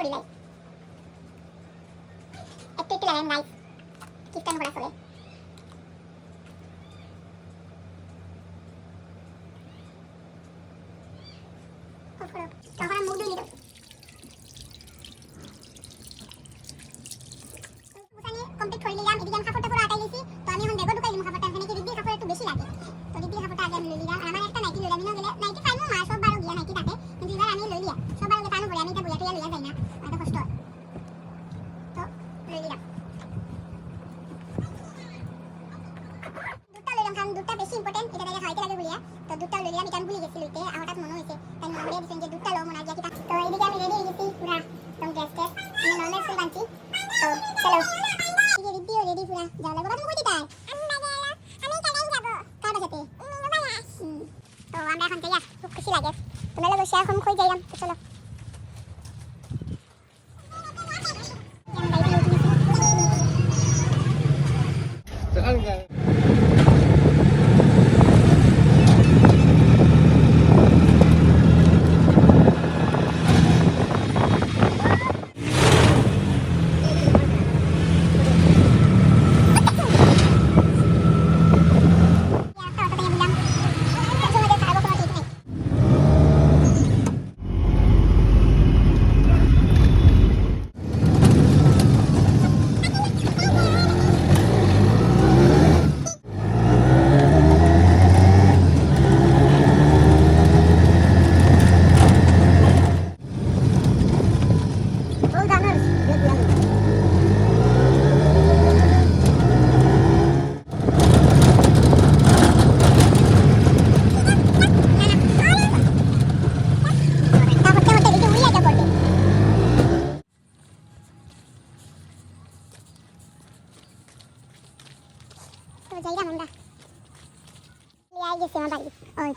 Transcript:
বিলাই একটু একটু লাগাই নাইস কিস্তান করা চলে তখন মুখ দিয়ে নিল কমপ্লিট করে নিলাম এদিকে আমি কাপড়টা পুরো আটাই দিয়েছি তো আমি এখন দেখো ঢুকাই দিলাম কাপড়টা এখানে কি দিদি কাপড় একটু বেশি লাগে তো দিদি কাপড়টা আগে আমি লই নিলাম আর আমার একটা নাইটি লই আমি না গেলে নাইটি পাইমু মা সব বারো গিয়া নাইটি থাকে কিন্তু এবার আমি লই লিয়া সব বারো পানো পড়ে আমি এটা বুয়া টুয়া লইয়া যাই না এত কষ্ট তো লই নিলাম দুধটা লইলাম কারণ দুধটা বেশি ইম্পর্টেন্ট এটা দেখে খাইতে লাগে বলিয়া তো দুধটা লই নিলাম এটা আমি ভুলে গেছি লইতে হঠাৎ মনে হয়েছে তাই মনে করে দিয়েছেন যে দুধটা লো মনে হয় কি তো এইদিকে আমি রেডি হয়ে গেছি পুরা একদম ড্রেস ট্রেস আমি নর্মাল ফুল বানছি তো চলো ये रिद्धि हो रेडी पूरा जाओ लगो तुम कोई दिखाए আমি কাটাই যাব কার সাথে তো আমরা এখন যাই খুব খুশি লাগে তোমরা লোক শেয়ার কম কই যাইলাম তো চলো তো যাইলাম আমরা লিয়ে আই গেছি আমার বাড়ি ওই